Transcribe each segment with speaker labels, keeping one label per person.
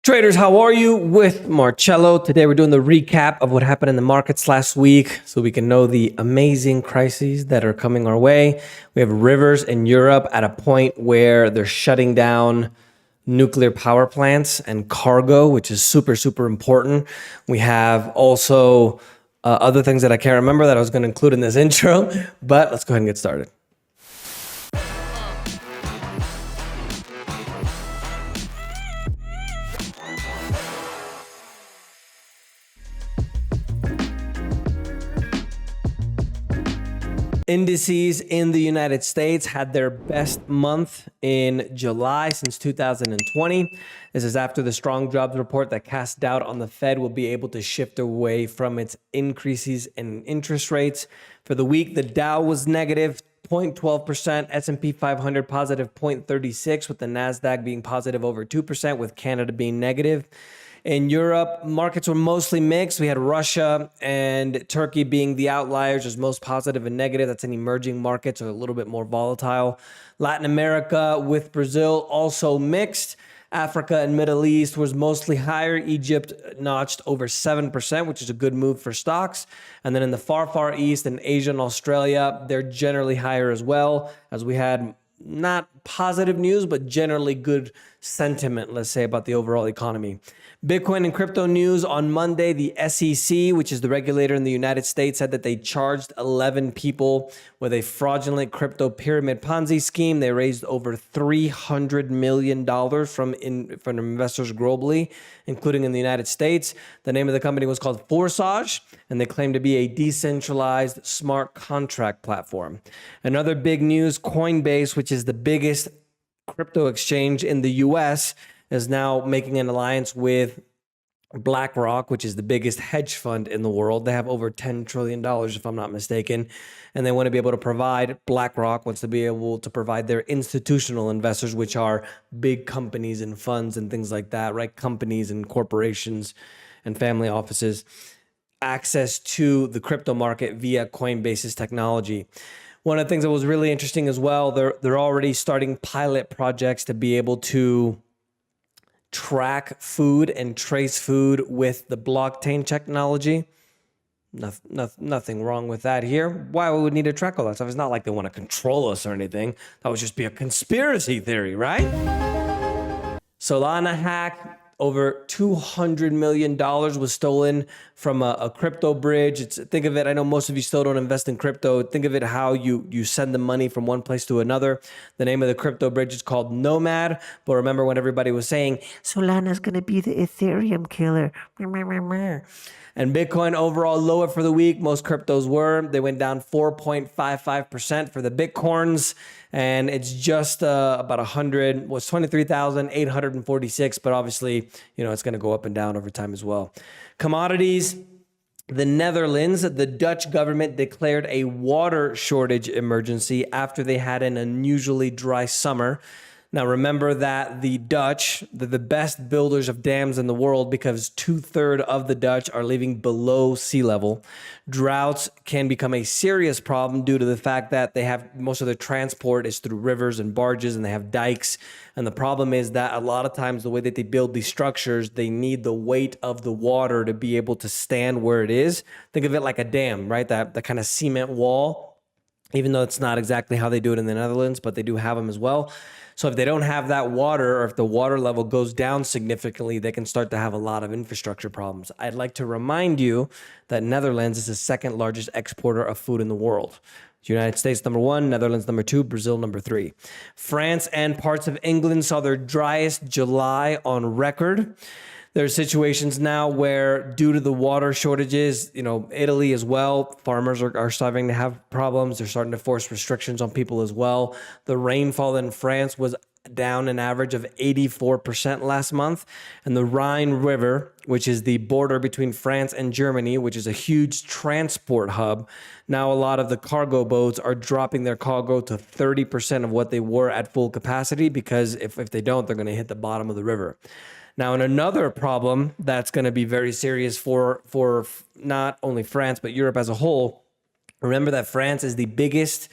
Speaker 1: Traders, how are you? With Marcello. Today we're doing the recap of what happened in the markets last week so we can know the amazing crises that are coming our way. We have rivers in Europe at a point where they're shutting down nuclear power plants and cargo, which is super, super important. We have also other things that I can't remember that I was going to include in this intro, but let's go ahead and get started. Indices in the United States had their best month in July since 2020. This is after the strong jobs report that cast doubt on the Fed will be able to shift away from its increases in interest rates. For the week, the Dow was negative 0.12%, S&P 500 positive 0.36%, with the Nasdaq being positive over 2%, with Canada being negative. In Europe, markets were mostly mixed. We had Russia and Turkey being the outliers, as most positive and negative. That's in emerging markets, are a little bit more volatile. Latin America with Brazil also mixed. Africa and Middle East was mostly higher. Egypt notched over 7%, which is a good move for stocks. And then in the far East and Asia and Australia, they're generally higher as well, as we had not positive news, but generally good sentiment, let's say, about the overall economy. Bitcoin and crypto news on Monday, the SEC, which is the regulator in the United States, said that they charged 11 people with a fraudulent crypto pyramid Ponzi scheme. They raised over $300 million from investors globally, including in the United States. The name of the company was called Forsage, and they claim to be a decentralized smart contract platform. Another big news, Coinbase, which is the biggest crypto exchange in the US, is now making an alliance with BlackRock, which is the biggest hedge fund in the world. They have over $10 trillion, if I'm not mistaken. And they want to be able to provide, BlackRock wants to be able to provide their institutional investors, which are big companies and funds and things like that, right? Companies and corporations and family offices, access to the crypto market via Coinbase's technology. One of the things that was really interesting as well, they're already starting pilot projects to be able to track food and trace food with the blockchain technology. Nothing wrong with that here. Why would we need to track all that stuff? It's not like they want to control us or anything. That would just be a conspiracy theory, right? Solana hack. Over $200 million was stolen from a crypto bridge. Think of it, I know most of you still don't invest in crypto. Think of it how you send the money from one place to another. The name of the crypto bridge is called Nomad. But remember when everybody was saying, Solana's going to be the Ethereum killer. And Bitcoin overall lower for the week. Most cryptos were. They went down 4.55% for the Bitcoins. And it's just about 23,846. But obviously, it's going to go up and down over time as well. Commodities. The Netherlands, the Dutch government declared a water shortage emergency after they had an unusually dry summer. Now, remember that the Dutch, the best builders of dams in the world, because 2/3 of the Dutch are living below sea level. Droughts can become a serious problem due to the fact that they have most of their transport is through rivers and barges, and they have dikes. And the problem is that a lot of times the way that they build these structures, they need the weight of the water to be able to stand where it is. Think of it like a dam, right? That kind of cement wall, even though it's not exactly how they do it in the Netherlands, but they do have them as well. So if they don't have that water, or if the water level goes down significantly, they can start to have a lot of infrastructure problems. I'd like to remind you that Netherlands is the second largest exporter of food in the world. United States number 1, Netherlands number 2, Brazil number 3. France and parts of England saw their driest July on record. There are situations now where, due to the water shortages, Italy as well, farmers are starting to have problems. They're starting to force restrictions on people as well. The rainfall in France was down an average of 84% last month. And the Rhine River, which is the border between France and Germany, which is a huge transport hub, now a lot of the cargo boats are dropping their cargo to 30% of what they were at full capacity, because if they don't, they're going to hit the bottom of the river. Now, in another problem that's going to be very serious for not only France, but Europe as a whole, remember that France is the biggest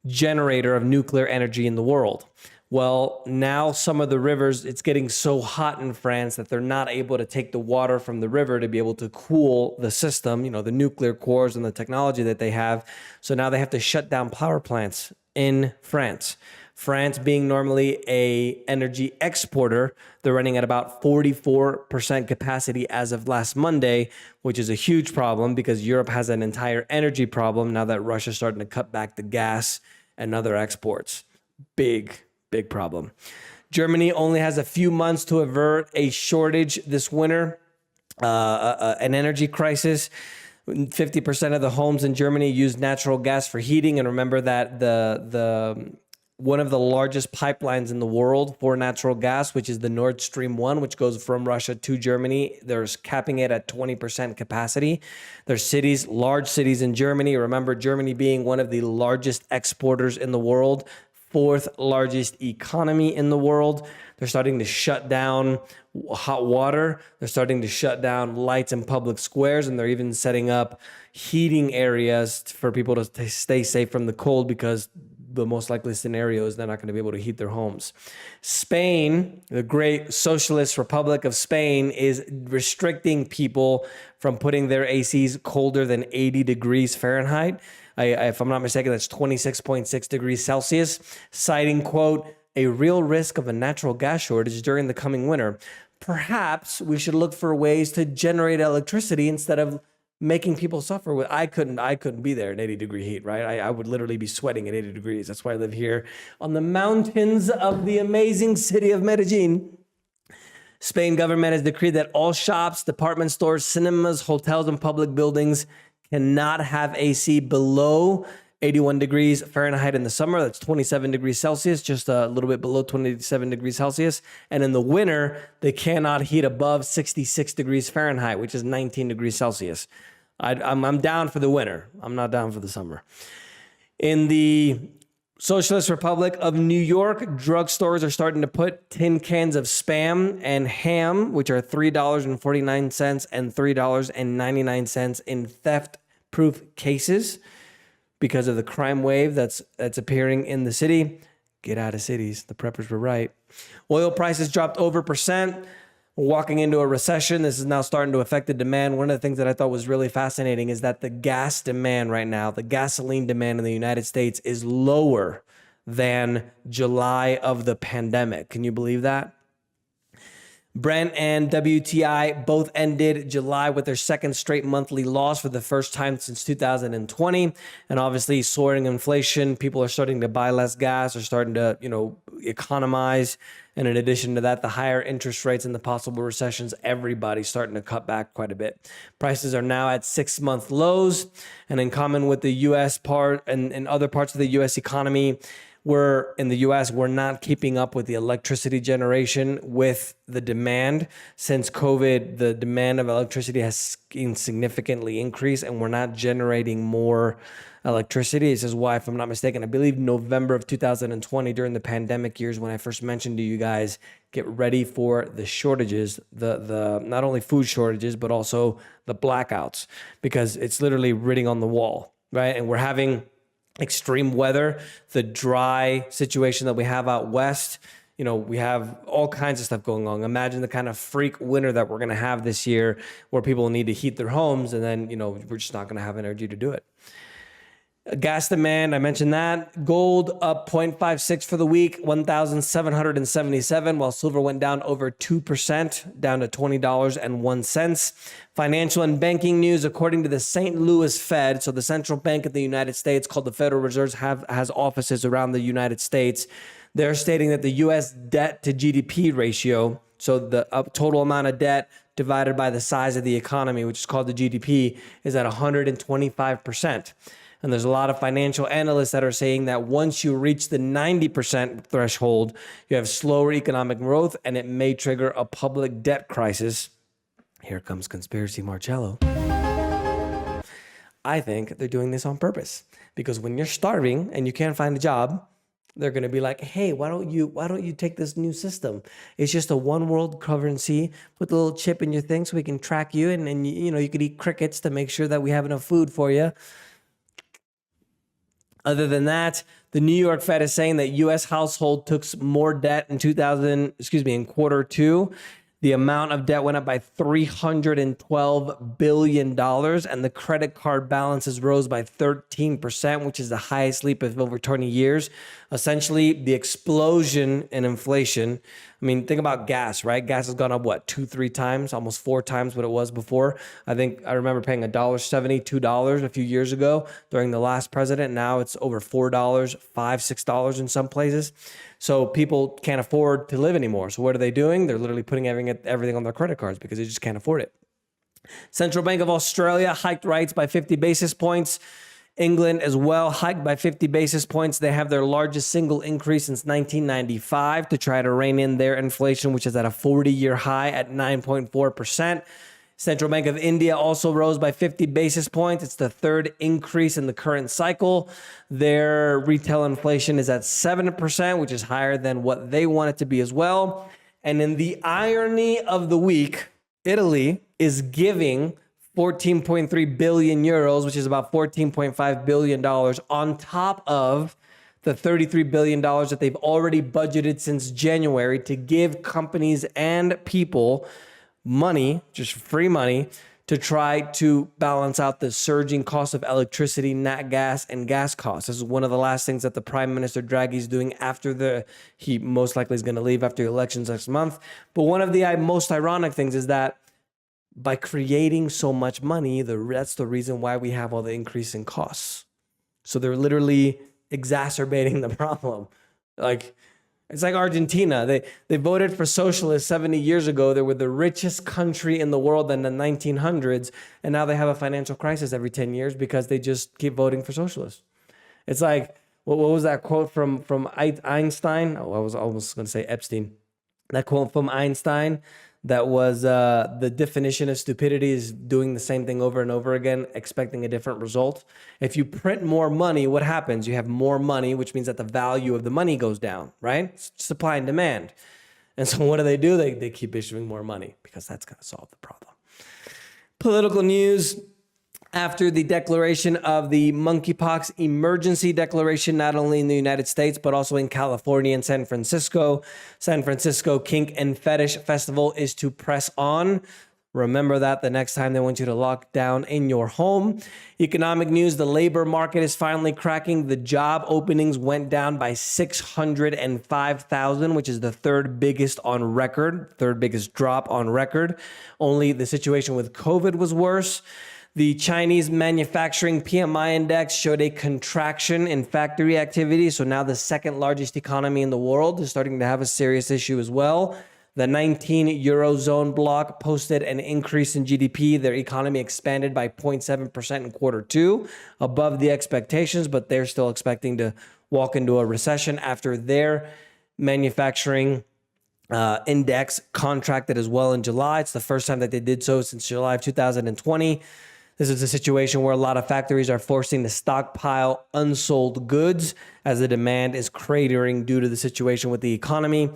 Speaker 1: generator of nuclear energy in the world. Well, now some of the rivers, it's getting so hot in France that they're not able to take the water from the river to be able to cool the system, the nuclear cores and the technology that they have. So now they have to shut down power plants in France. France being normally a energy exporter, they're running at about 44% capacity as of last Monday, which is a huge problem because Europe has an entire energy problem now that Russia's starting to cut back the gas and other exports. Big problem. Germany only has a few months to avert a shortage this winter, an energy crisis. 50% of the homes in Germany use natural gas for heating. And remember that the one of the largest pipelines in the world for natural gas, which is the Nord Stream 1, which goes from Russia to Germany, there's capping it at 20% capacity. There's cities, large cities in Germany. Remember, Germany being one of the largest exporters in the world, fourth largest economy in the world. They're starting to shut down hot water. They're starting to shut down lights in public squares, and they're even setting up heating areas for people to stay safe from the cold because the most likely scenario is they're not going to be able to heat their homes. Spain, the great socialist republic of Spain, is restricting people from putting their ACs colder than 80 degrees Fahrenheit. If I'm not mistaken, that's 26.6 degrees Celsius, citing, quote, a real risk of a natural gas shortage during the coming winter. Perhaps we should look for ways to generate electricity instead of making people suffer. I couldn't be there in 80-degree heat, right? I would literally be sweating at 80 degrees. That's why I live here on the mountains of the amazing city of Medellin. Spain government has decreed that all shops, department stores, cinemas, hotels, and public buildings cannot have AC below 81 degrees Fahrenheit in the summer. That's 27 degrees Celsius, just a little bit below 27 degrees Celsius. And in the winter, they cannot heat above 66 degrees Fahrenheit, which is 19 degrees Celsius. I'm down for the winter. I'm not down for the summer. In the Socialist Republic of New York, drugstores are starting to put tin cans of Spam and ham, which are $3.49 and $3.99 in theft-proof cases because of the crime wave that's appearing in the city. Get out of cities. The preppers were right. Oil prices dropped over %. We're walking into a recession. This is now starting to affect the demand. One of the things that I thought was really fascinating is that the gas demand right now, the gasoline demand in the United States is lower than July of the pandemic. Can you believe that? Brent and WTI both ended July with their second straight monthly loss for the first time since 2020. And obviously soaring inflation, people are starting to buy less gas, are starting to, economize. And in addition to that, the higher interest rates and the possible recessions, everybody's starting to cut back quite a bit. Prices are now at 6-month lows. And in common with the U.S. part and other parts of the U.S. economy, we're not keeping up with the electricity generation with the demand. Since COVID, the demand of electricity has significantly increased and we're not generating more electricity. This is why, if I'm not mistaken, I believe November of 2020 during the pandemic years when I first mentioned to you guys, get ready for the shortages, the not only food shortages, but also the blackouts, because it's literally written on the wall, right? And we're having extreme weather, the dry situation that we have out west. We have all kinds of stuff going on. Imagine the kind of freak winter that we're going to have this year where people need to heat their homes and then, we're just not going to have energy to do it. Gas demand, I mentioned that. Gold up 0.56 for the week, 1,777, while silver went down over 2%, down to $20.01. Financial and banking news, according to the St. Louis Fed, so the central bank of the United States called the Federal Reserve has offices around the United States. They're stating that the U.S. debt to GDP ratio, so the total amount of debt divided by the size of the economy, which is called the GDP, is at 125%. And there's a lot of financial analysts that are saying that once you reach the 90% threshold, you have slower economic growth and it may trigger a public debt crisis. Here comes Conspiracy Marcello. I think they're doing this on purpose because when you're starving and you can't find a job, they're going to be like, hey, why don't you take this new system? It's just a one world currency. Put a little chip in your thing so we can track you. And you could eat crickets to make sure that we have enough food for you. Other than that, the New York Fed is saying that U.S. household took more debt in in quarter two. The amount of debt went up by $312 billion, and the credit card balances rose by 13%, which is the highest leap of over 20 years. Essentially, the explosion in inflation. I mean, think about gas, right? Gas has gone up, what, 2-3 times, almost 4 times what it was before. I remember paying $1.70, $2 a few years ago during the last president. Now it's over $4, $5, $6 in some places. So people can't afford to live anymore. So what are they doing? They're literally putting everything on their credit cards because they just can't afford it. Central Bank of Australia hiked rates by 50 basis points. England as well hiked by 50 basis points. They have their largest single increase since 1995 to try to rein in their inflation, which is at a 40-year high at 9.4%. Central Bank of India also rose by 50 basis points. It's the third increase in the current cycle. Their retail inflation is at 7%, which is higher than what they want it to be as well. And in the irony of the week, Italy is giving 14.3 billion euros, which is about $14.5 billion, on top of the $33 billion that they've already budgeted since January to give companies and people money, just free money, to try to balance out the surging cost of electricity, nat gas, and gas costs. This is one of the last things that the Prime Minister Draghi is doing he most likely is going to leave after the elections next month. But one of the most ironic things is that by creating so much money, that's the reason why we have all the increase in costs. So they're literally exacerbating the problem. It's like Argentina. They voted for socialists 70 years ago. They were the richest country in the world in the 1900s, and now they have a financial crisis every 10 years because they just keep voting for socialists. It's like, what was that quote from Einstein? Oh, I was almost going to say Epstein. That quote from Einstein that was the definition of stupidity is doing the same thing over and over again, expecting a different result. If you print more money, what happens? You have more money, which means that the value of the money goes down, right? It's supply and demand. And so what do? They keep issuing more money because that's going to solve the problem. Political news. After the declaration of the monkeypox emergency declaration, not only in the United States, but also in California and San Francisco. San Francisco Kink and Fetish Festival is to press on. Remember that the next time they want you to lock down in your home. Economic news, the labor market is finally cracking. The job openings went down by 605,000, which is the third biggest drop on record. Only the situation with COVID was worse. The Chinese manufacturing PMI index showed a contraction in factory activity. So now the second largest economy in the world is starting to have a serious issue as well. The 19 Eurozone bloc posted an increase in GDP. Their economy expanded by 0.7% in quarter two, above the expectations, but they're still expecting to walk into a recession after their manufacturing index contracted as well in July. It's the first time that they did so since July of 2020. This is a situation where a lot of factories are forcing to stockpile unsold goods as the demand is cratering due to the situation with the economy.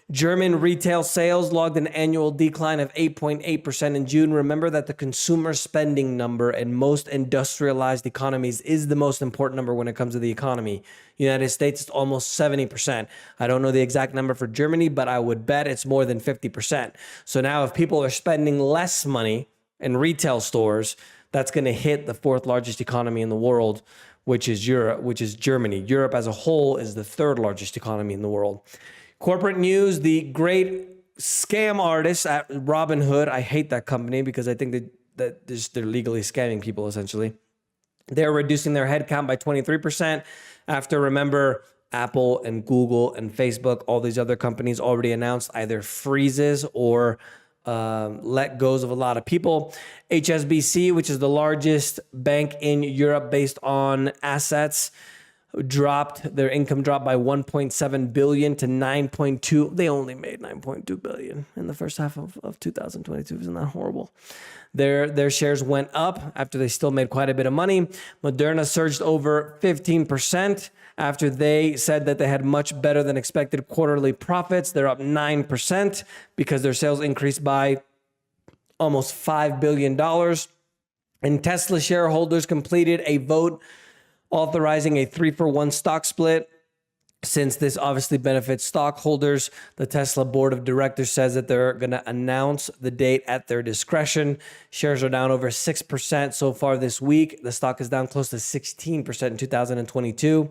Speaker 1: German retail sales logged an annual decline of 8.8% in June. Remember that the consumer spending number in most industrialized economies is the most important number when it comes to the economy. United States, it's almost 70%. I don't know the exact number for Germany, but I would bet it's more than 50%. So now if people are spending less money in retail stores, that's going to hit the fourth largest economy in the world, which is Germany. Europe as a whole is the third largest economy in the world. Corporate news, the great scam artists at Robinhood. I hate that company because I think that they're legally scamming people, essentially. They're reducing their headcount by 23% after, remember, Apple and Google and Facebook, all these other companies already announced either freezes or let goes of a lot of people. HSBC, which is the largest bank in Europe based on assets, their income dropped by 1.7 billion to 9.2. They only made 9.2 billion in the first half of 2022. Isn't that horrible? Their shares went up after they still made quite a bit of money. Moderna surged over 15% after they said that they had much better than expected quarterly profits. They're up 9% because their sales increased by almost $5 billion. And Tesla shareholders completed a vote authorizing a 3-for-1 stock split. Since this obviously benefits stockholders, the Tesla board of directors says that they're going to announce the date at their discretion. Shares are down over 6% so far this week. The stock is down close to 16% in 2022.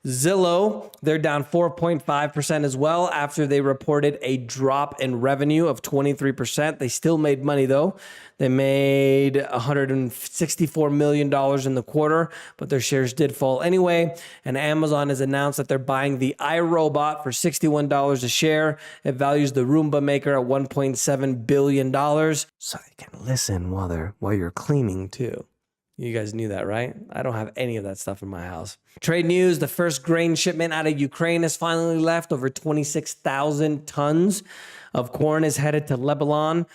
Speaker 1: Zillow, they're down 4.5% as well after they reported a drop in revenue of 23%. They still made money though. They made $164 million in the quarter, but their shares did fall anyway. And Amazon has announced that they're buying the iRobot for $61 a share. It values the Roomba maker at $1.7 billion. So you can listen while you're cleaning too. You guys knew that, right? I don't have any of that stuff in my house. Trade news, the first grain shipment out of Ukraine has finally left. Over 26,000 tons of corn is headed to Lebanon.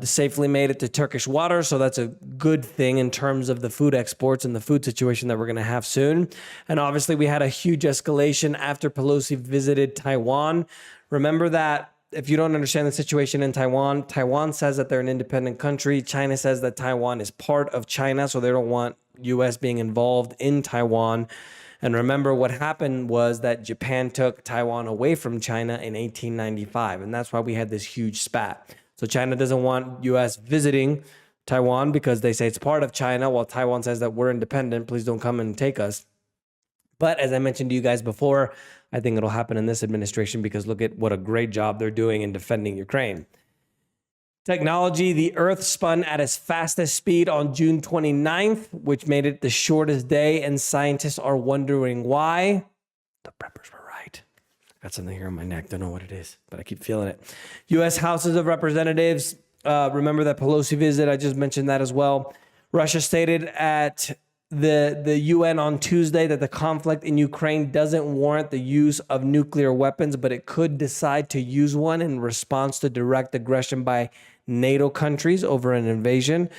Speaker 1: Safely made it to Turkish water, so that's a good thing in terms of the food exports and the food situation that we're going to have soon. And obviously, we had a huge escalation after Pelosi visited Taiwan. Remember that if you don't understand the situation in Taiwan, Taiwan says that they're an independent country. China says that Taiwan is part of China, so they don't want U.S. being involved in Taiwan. And remember, what happened was that Japan took Taiwan away from China in 1895, and that's why we had this huge spat. So China doesn't want U.S. visiting Taiwan because they say it's part of China, while Taiwan says that we're independent. Please don't come and take us. But as I mentioned to you guys before, I think it'll happen in this administration because look at what a great job they're doing in defending Ukraine. Technology, the Earth spun at its fastest speed on June 29th, which made it the shortest day, and scientists are wondering why. The preppers were right. Got something here on my neck. Don't know what it is, but I keep feeling it. U.S. Houses of Representatives, remember that Pelosi visit? I just mentioned that as well. Russia stated at the UN on Tuesday that the conflict in Ukraine doesn't warrant the use of nuclear weapons, but it could decide to use one in response to direct aggression by NATO countries over an invasion.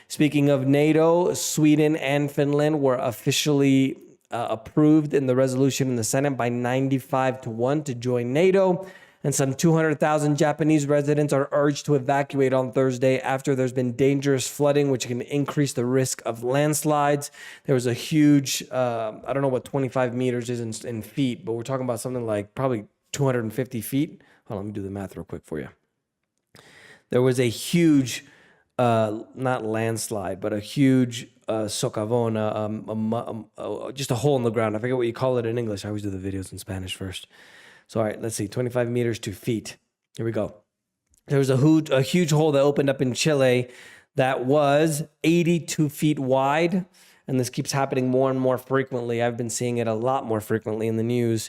Speaker 1: Speaking of NATO, Sweden and Finland were officially approved in the resolution in the Senate by 95-1 to join NATO. And some 200,000 Japanese residents are urged to evacuate on Thursday after there's been dangerous flooding, which can increase the risk of landslides. There was a huge, I don't know what 25 meters is in feet, but we're talking about something like probably 250 feet. Hold on, let me do the math real quick for you. There was a huge, not landslide, but a huge socavón, just a hole in the ground. I forget what you call it in English. I always do the videos in Spanish first. So, all right, let's see, 25 meters to feet. Here we go. There was a huge hole that opened up in Chile that was 82 feet wide. And this keeps happening more and more frequently. I've been seeing it a lot more frequently in the news.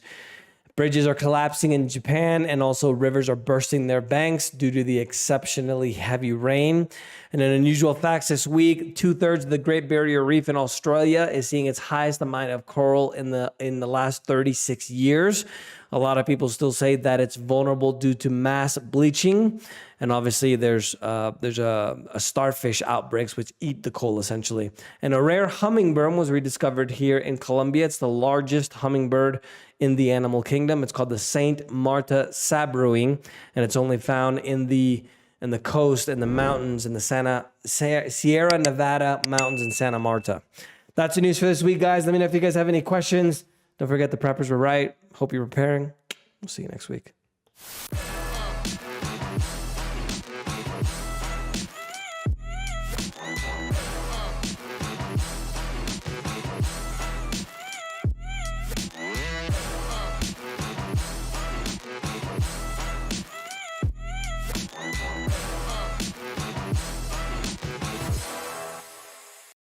Speaker 1: Bridges are collapsing in Japan, and also rivers are bursting their banks due to the exceptionally heavy rain. And in unusual facts this week, 2/3 of the Great Barrier Reef in Australia is seeing its highest amount of coral in the last 36 years. A lot of people still say that it's vulnerable due to mass bleaching. And obviously there's a starfish outbreaks which eat the coal essentially. And a rare hummingbird was rediscovered here in Colombia. It's the largest hummingbird in the animal kingdom. It's called the Saint Marta sabruing, and it's only found in the coast and the mountains in the Sierra Nevada mountains in Santa Marta. That's the news for this week, guys. Let me know if you guys have any questions. Don't forget the preppers were right. Hope you're preparing. We'll see you next week.